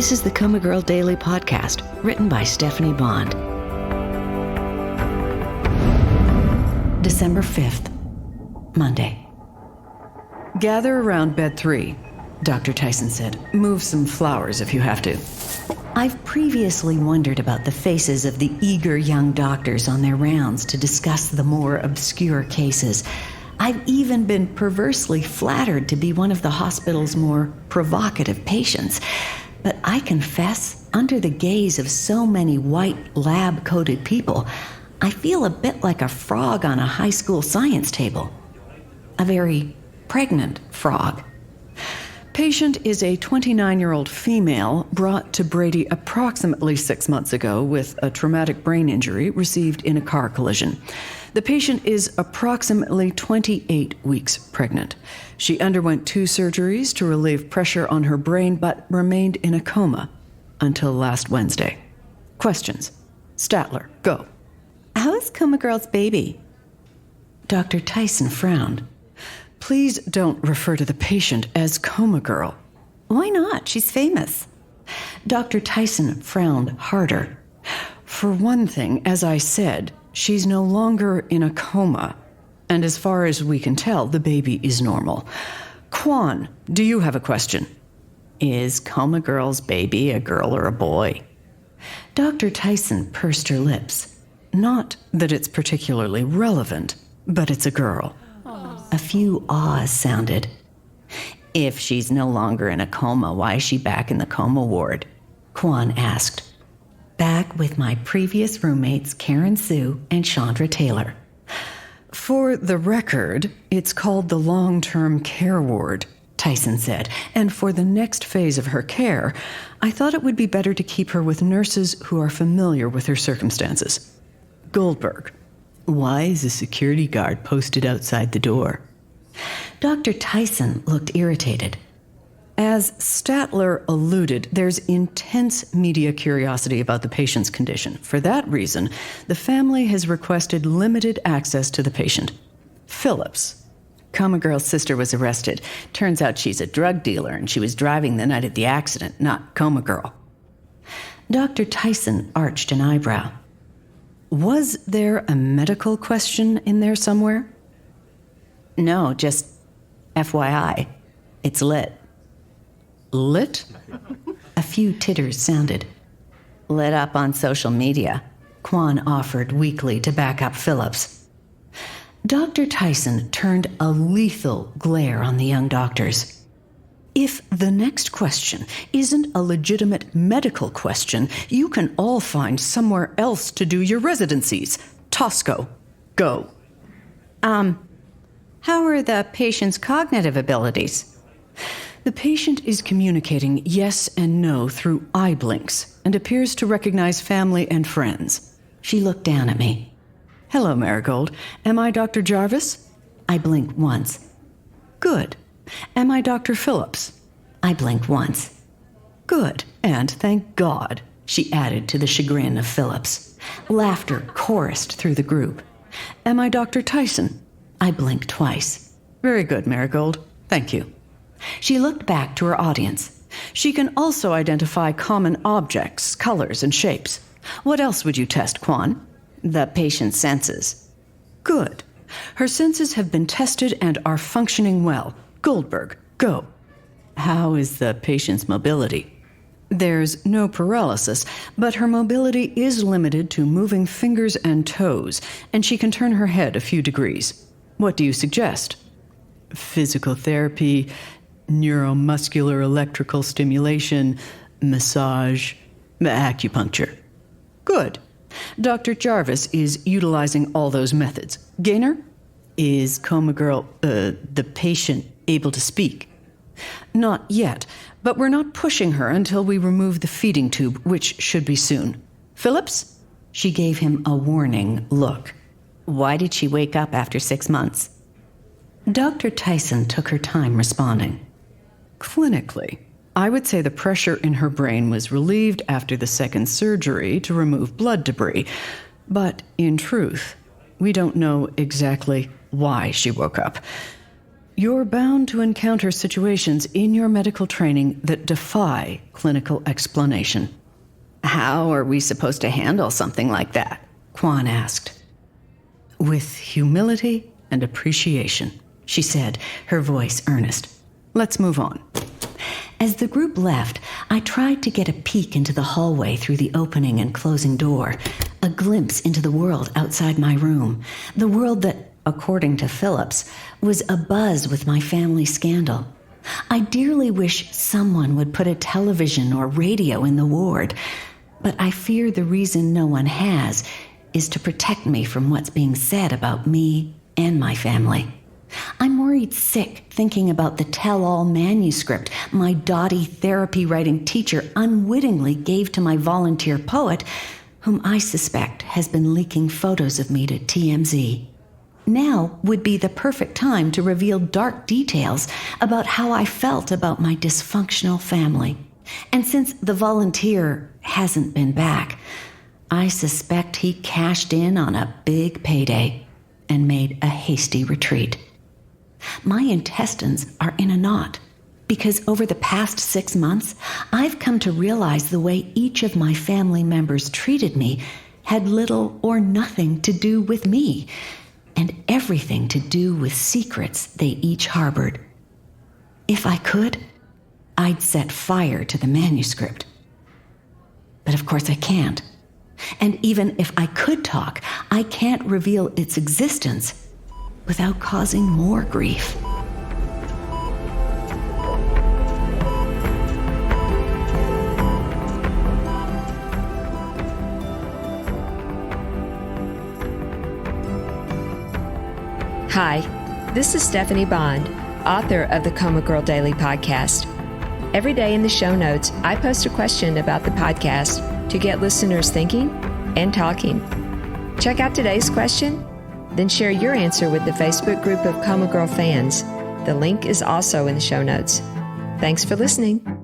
This is the COMA Girl Daily Podcast, written by Stephanie Bond. December 5th, Monday. Gather around bed 3, Dr. Tyson said. Move some flowers if you have to. I've previously wondered about the faces of the eager young doctors on their rounds to discuss the more obscure cases. I've even been perversely flattered to be one of the hospital's more provocative patients. But I confess, under the gaze of so many white lab-coated people, I feel a bit like a frog on a high school science table. A very pregnant frog. Patient is a 29-year-old female brought to Brady approximately 6 months ago with a traumatic brain injury received in a car collision. The patient is approximately 28 weeks pregnant. She underwent 2 surgeries to relieve pressure on her brain but remained in a coma until last Wednesday. Questions? Statler, go. How is COMA Girl's baby? Dr. Tyson frowned. Please don't refer to the patient as COMA Girl. Why not? She's famous. Dr. Tyson frowned harder. For one thing, as I said, she's no longer in a coma. And as far as we can tell, the baby is normal. Quan, do you have a question? Is COMA Girl's baby a girl or a boy? Dr. Tyson pursed her lips. Not that it's particularly relevant, but it's a girl. A few ahs sounded. If she's no longer in a coma, why is she back in the coma ward? Quan asked. Back with my previous roommates, Karen Sue and Chandra Taylor. For the record, it's called the long-term care ward, Tyson said, and for the next phase of her care, I thought it would be better to keep her with nurses who are familiar with her circumstances. Goldberg. Why is a security guard posted outside the door? Dr. Tyson looked irritated. As Statler alluded, there's intense media curiosity about the patient's condition. For that reason, the family has requested limited access to the patient. Phillips. COMA Girl's sister was arrested. Turns out she's a drug dealer and she was driving the night of the accident, not COMA Girl. Dr. Tyson arched an eyebrow. Was there a medical question in there somewhere? No, just FYI. It's lit. Lit? A few titters sounded. Lit up on social media, Quan offered weakly to back up Phillips. Dr. Tyson turned a lethal glare on the young doctors. If the next question isn't a legitimate medical question, you can all find somewhere else to do your residencies. Tosco, go. How are the patient's cognitive abilities? The patient is communicating yes and no through eye blinks and appears to recognize family and friends. She looked down at me. Hello, Marigold. Am I Dr. Jarvis? I blinked once. Good. Am I Dr. Phillips? I blinked once. Good. And thank God, she added to the chagrin of Phillips. Laughter chorused through the group. Am I Dr. Tyson? I blinked twice. Very good, Marigold. Thank you. She looked back to her audience. She can also identify common objects, colors, and shapes. What else would you test, Quan? The patient's senses. Good. Her senses have been tested and are functioning well. Goldberg, go. How is the patient's mobility? There's no paralysis, but her mobility is limited to moving fingers and toes, and she can turn her head a few degrees. What do you suggest? Physical therapy, neuromuscular electrical stimulation, massage, acupuncture. Good. Dr. Jarvis is utilizing all those methods. Gaynor? Is COMA Girl, the patient, able to speak? Not yet, but we're not pushing her until we remove the feeding tube, which should be soon. Phillips? She gave him a warning look. Why did she wake up after 6 months? Dr. Tyson took her time responding. Clinically, I would say the pressure in her brain was relieved after the second surgery to remove blood debris. But in truth, we don't know exactly why she woke up. you're bound to encounter situations in your medical training that defy clinical explanation. How are we supposed to handle something like that? Quan asked. With humility and appreciation, she said, her voice earnest. Let's move on. As the group left, I tried to get a peek into the hallway through the opening and closing door, a glimpse into the world outside my room, the world that, according to Phillips, was abuzz with my family scandal. I dearly wish someone would put a television or radio in the ward, but I fear the reason no one has is to protect me from what's being said about me and my family. I'm worried sick thinking about the tell-all manuscript my dotty therapy-writing teacher unwittingly gave to my volunteer poet, whom I suspect has been leaking photos of me to TMZ. Now would be the perfect time to reveal dark details about how I felt about my dysfunctional family. And since the volunteer hasn't been back, I suspect he cashed in on a big payday and made a hasty retreat. My intestines are in a knot because over the past 6 months, I've come to realize the way each of my family members treated me had little or nothing to do with me, and everything to do with secrets they each harbored. If I could, I'd set fire to the manuscript. But of course I can't. And even if I could talk, I can't reveal its existence without causing more grief. Hi, this is Stephanie Bond, author of the COMA Girl Daily podcast. Every day in the show notes, I post a question about the podcast to get listeners thinking and talking. Check out today's question, then share your answer with the Facebook group of COMA Girl fans. The link is also in the show notes. Thanks for listening.